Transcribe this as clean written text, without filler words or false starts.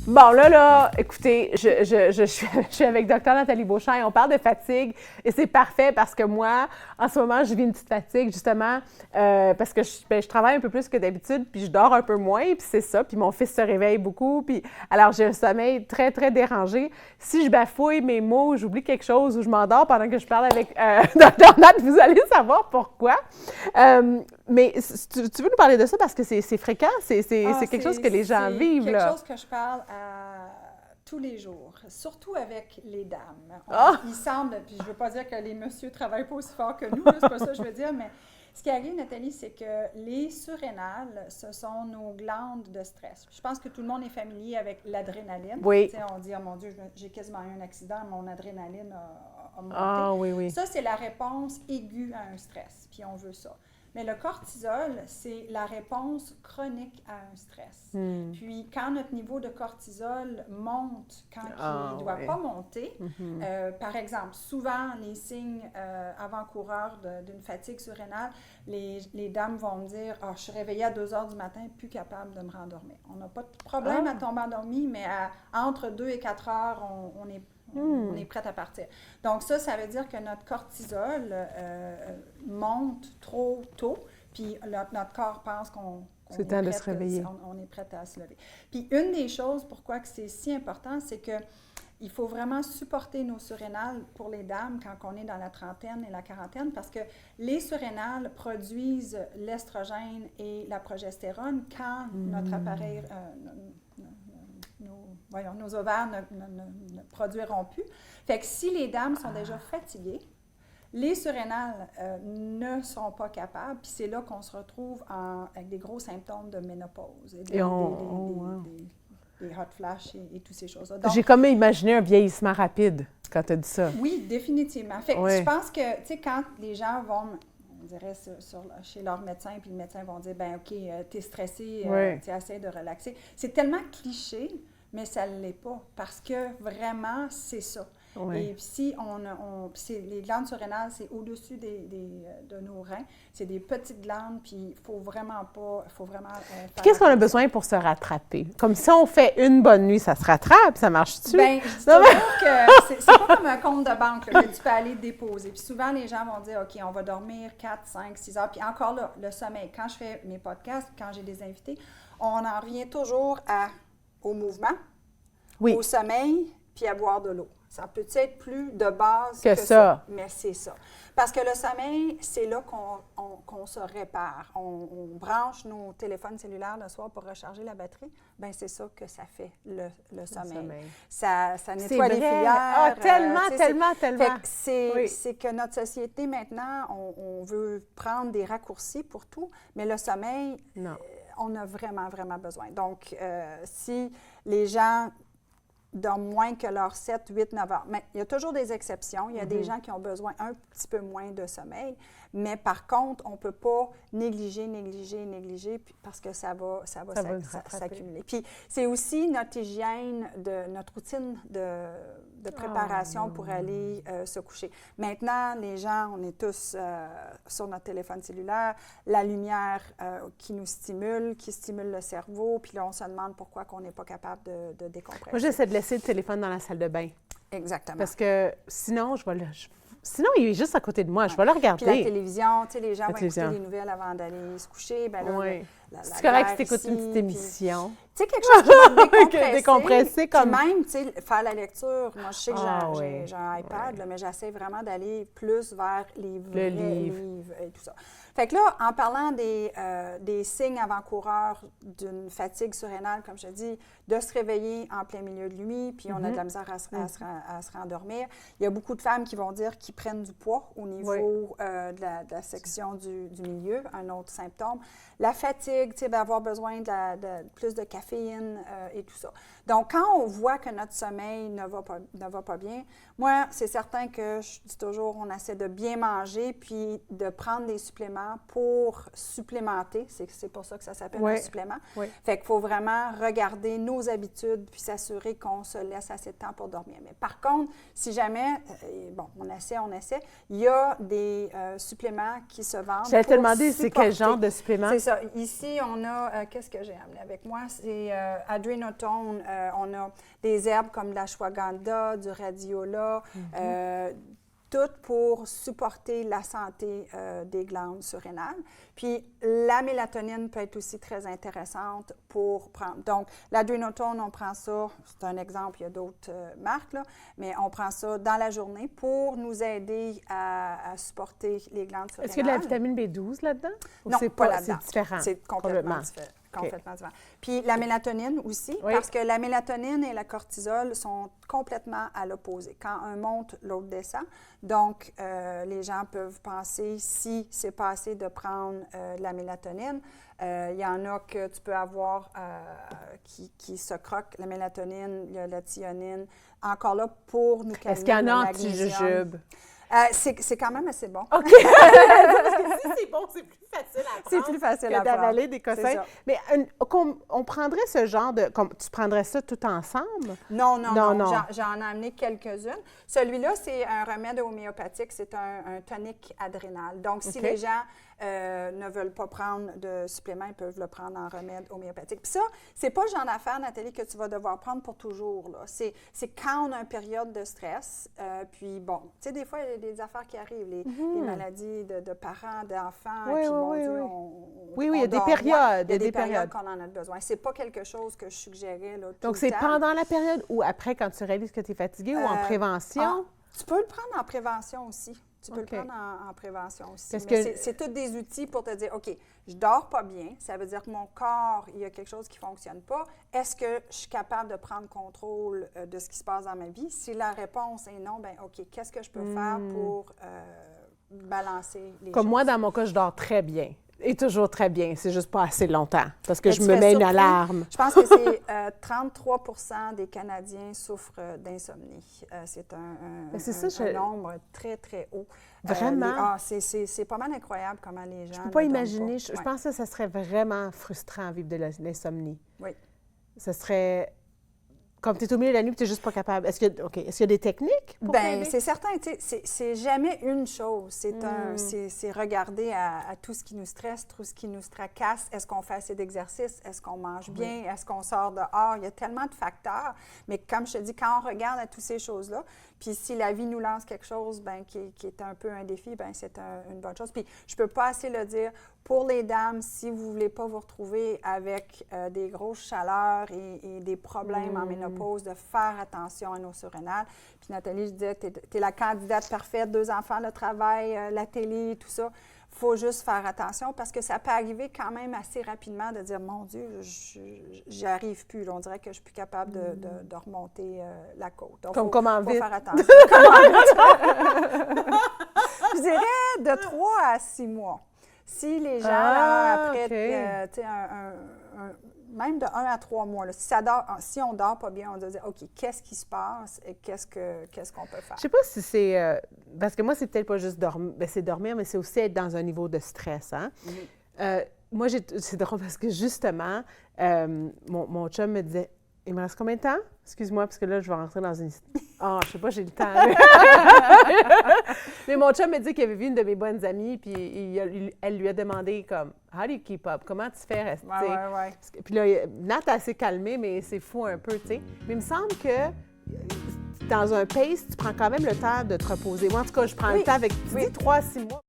Bon, là, écoutez, je suis avec Dr. Nathalie Beauchamp et on parle de fatigue et c'est parfait parce que moi, en ce moment, je vis une petite fatigue justement parce que je travaille un peu plus que d'habitude puis je dors un peu moins puis c'est ça. Puis mon fils se réveille beaucoup puis alors j'ai un sommeil très, très dérangé. Si je bafouille mes mots, j'oublie quelque chose ou je m'endors pendant que je parle avec Dr. Nat, vous allez savoir pourquoi. Mais tu veux nous parler de ça parce que c'est fréquent, c'est quelque chose que les gens vivent. C'est quelque chose que je parle tous les jours, surtout avec les dames. Il semble, puis je ne veux pas dire que les messieurs ne travaillent pas aussi fort que nous, c'est pas ça que je veux dire, mais ce qui arrive, Nathalie, c'est que les surrénales, ce sont nos glandes de stress. Je pense que tout le monde est familier avec l'adrénaline. Oui. On dit, oh mon Dieu, j'ai quasiment eu un accident, mon adrénaline a monté. Ah oui, oui. Ça, c'est la réponse aiguë à un stress, puis on veut ça. Mais le cortisol, c'est la réponse chronique à un stress. Puis, quand notre niveau de cortisol monte, quand il ne doit pas monter, par exemple, souvent, les signes avant-coureurs d'une fatigue surrénale, les dames vont me dire « Ah, je suis réveillée à 2 heures du matin, plus capable de me rendormir. » On n'a pas de problème à tomber endormi, mais entre 2 et 4 heures, on est prête à partir. Donc ça veut dire que notre cortisol monte trop tôt, puis notre corps pense qu'on c'est temps de se réveiller. On est prête à se lever. Puis une des choses pourquoi que c'est si important, c'est que il faut vraiment supporter nos surrénales pour les dames quand on est dans la trentaine et la quarantaine parce que les surrénales produisent l'estrogène et la progestérone quand notre appareil... nos ovaires ne produiront plus. Fait que si les dames sont déjà fatiguées, les surrénales ne sont pas capables, puis c'est là qu'on se retrouve avec des gros symptômes de ménopause, des hot flashes et toutes ces choses-là. J'ai comme imaginé un vieillissement rapide quand tu as dit ça. Oui, définitivement. Fait que je pense que, tu sais, quand les gens vont... on dirait chez leur médecin, puis le médecin vont dire, ben OK, t'es stressé, tu essaies de relaxer. C'est tellement cliché, mais ça ne l'est pas, parce que vraiment, c'est ça. Oui. Et si les glandes surrénales, c'est au-dessus de nos reins, c'est des petites glandes, puis il faut vraiment pas... Qu'est-ce qu'on a besoin pour se rattraper? Comme si on fait une bonne nuit, ça se rattrape, ça marche-tu? Bien, je dis toujours que c'est pas comme un compte de banque là, que tu peux aller déposer. Puis souvent, les gens vont dire, OK, on va dormir 4, 5, 6 heures. Puis encore là, le sommeil. Quand je fais mes podcasts, quand j'ai des invités, on en revient toujours au mouvement, au sommeil, puis à boire de l'eau. Ça peut être plus de base que ça, mais c'est ça. Parce que le sommeil, c'est là qu'on se répare. On branche nos téléphones cellulaires le soir pour recharger la batterie. Bien, c'est ça que ça fait, le sommeil. Ça nettoie les filières. Ah, tellement. C'est que notre société, maintenant, on veut prendre des raccourcis pour tout, mais le sommeil, on a vraiment, vraiment besoin. Donc, si les gens dorment moins que leurs 7, 8, 9 heures. Mais il y a toujours des exceptions. Il y a des gens qui ont besoin un petit peu moins de sommeil. Mais par contre, on ne peut pas négliger, parce que ça va s'accumuler. Puis c'est aussi notre hygiène, notre routine de préparation pour aller se coucher. Maintenant, les gens, on est tous sur notre téléphone cellulaire, la lumière qui nous stimule, qui stimule le cerveau, puis là, on se demande pourquoi on n'est pas capable de décompresser. Moi, j'essaie de laisser le téléphone dans la salle de bain. Exactement. Parce que sinon, sinon, il est juste à côté de moi. Je vais le regarder. Puis la télévision, tu sais, les gens vont écouter les nouvelles avant d'aller se coucher. Ben là, c'est correct si tu écoutes une petite émission. Tu sais, quelque chose qui va décompresser. Comme... Puis même, tu sais, faire la lecture. Moi, je sais que j'ai un iPad, là, mais j'essaie vraiment d'aller plus vers les vrais livres et tout ça. Fait que là, en parlant des signes avant-coureurs d'une fatigue surrénale, comme je te dis, de se réveiller en plein milieu de nuit, puis on a de la misère à se rendormir. Il y a beaucoup de femmes qui vont dire qu'ils prennent du poids au niveau de la section du milieu, un autre symptôme. La fatigue, tu sais, avoir besoin de plus de caféine et tout ça. Donc, quand on voit que notre sommeil ne va pas bien, moi, c'est certain que je dis toujours, on essaie de bien manger puis de prendre des suppléments suppléments pour supplémenter. C'est pour ça que ça s'appelle un supplément. Oui. Fait qu'il faut vraiment regarder nos habitudes puis s'assurer qu'on se laisse assez de temps pour dormir. Mais par contre, si jamais, on essaie, il y a des suppléments qui se vendent. J'allais te demander, c'est quel genre de supplément? C'est ça. Ici, on a, qu'est-ce que j'ai amené avec moi? C'est Adrenotone. On a des herbes comme l'ashwagandha, du radiola, tout pour supporter la santé des glandes surrénales. Puis, la mélatonine peut être aussi très intéressante pour prendre. Donc, l'adrénotone, on prend ça, c'est un exemple, il y a d'autres marques, là, mais on prend ça dans la journée pour nous aider à supporter les glandes surrénales. Est-ce qu'il y a de la vitamine B12 là-dedans? Non, c'est pas là-dedans. C'est différent. C'est complètement différent. Complètement différent. Puis la mélatonine aussi, parce que la mélatonine et la cortisol sont complètement à l'opposé. Quand un monte, l'autre descend. Donc, les gens peuvent penser, si c'est pas assez de prendre la mélatonine, il y en a que tu peux avoir qui se croquent la mélatonine, il y a la thionine, encore là pour nous calmer. Est-ce qu'il y en a anti-jujube? C'est quand même assez bon. OK. Parce que si c'est bon, c'est plus facile à prendre. C'est plus facile à prendre. D'avaler des cossins. Mais on prendrait ce genre de... Tu prendrais ça tout ensemble? Non. J'en ai amené quelques-unes. Celui-là, c'est un remède homéopathique. C'est un tonique adrénal. Donc, si les gens ne veulent pas prendre de supplément, ils peuvent le prendre en remède homéopathique. Puis ça, c'est pas le genre d'affaire, Nathalie, que tu vas devoir prendre pour toujours. C'est quand on a une période de stress. Puis bon, tu sais, des fois, il y a des affaires qui arrivent, les maladies de parents, d'enfants. Oui, il y a des périodes. Il y a des périodes qu'on en a besoin. C'est pas quelque chose que je suggérais là, tout Donc, le c'est temps. pendant la période ou après, quand tu réalises que tu es fatigué ou en prévention? Tu peux le prendre en prévention aussi. Tu peux le prendre en prévention aussi. C'est tous des outils pour te dire, OK, je dors pas bien, ça veut dire que mon corps, il y a quelque chose qui ne fonctionne pas. Est-ce que je suis capable de prendre contrôle de ce qui se passe dans ma vie? Si la réponse est non, bien, OK, qu'est-ce que je peux faire pour balancer les Comme choses? moi, dans mon cas, je dors très bien. Et toujours très bien. C'est juste pas assez longtemps parce que je me mets une alarme. Je pense que c'est 33 des Canadiens souffrent d'insomnie. C'est un nombre très, très haut. Vraiment? C'est pas mal incroyable comment les gens... Je peux pas imaginer. Je pense que ça serait vraiment frustrant à vivre de l'insomnie. Oui. Ça serait... Comme tu es au milieu de la nuit et tu n'es juste pas capable. Est-ce qu'il y a des techniques pour t'aider? C'est certain. C'est jamais une chose. C'est regarder à tout ce qui nous stresse, tout ce qui nous tracasse. Est-ce qu'on fait assez d'exercice? Est-ce qu'on mange bien? Est-ce qu'on sort dehors? Il y a tellement de facteurs. Mais comme je te dis, quand on regarde à toutes ces choses-là, puis si la vie nous lance quelque chose qui est un peu un défi, c'est une bonne chose. Puis je ne peux pas assez le dire. Pour les dames, si vous ne voulez pas vous retrouver avec des grosses chaleurs et des problèmes en ménopause, de faire attention à nos surrénales. Puis Nathalie, je disais, tu es la candidate parfaite, 2 enfants, le travail, la télé, tout ça. Il faut juste faire attention parce que ça peut arriver quand même assez rapidement de dire, mon Dieu, j'y arrive plus. Là, on dirait que je ne suis plus capable de remonter la côte. Donc, faut faire attention. Je dirais de 3 à 6 mois. Si les gens, après, même de 1 à 3 mois, là, si on ne dort pas bien, on doit dire, OK, qu'est-ce qui se passe et qu'est-ce qu'on peut faire? Je ne sais pas si c'est... parce que moi, c'est peut-être pas juste dormir, c'est dormir, mais c'est aussi être dans un niveau de stress. Hein? Moi, c'est drôle parce que justement, mon chum me disait, il me reste combien de temps? Excuse-moi, parce que là, je vais rentrer dans une... je sais pas, j'ai le temps. Mais mon chum me dit qu'il avait vu une de mes bonnes amies, puis elle lui a demandé comme, « How do you keep up? Comment tu fais rester? » Puis là, Nat a assez calmé, mais c'est fou un peu, tu sais. Mais il me semble que dans un pace, tu prends quand même le temps de te reposer. Moi, en tout cas, je prends le temps avec, tu dis 3 à 6 mois.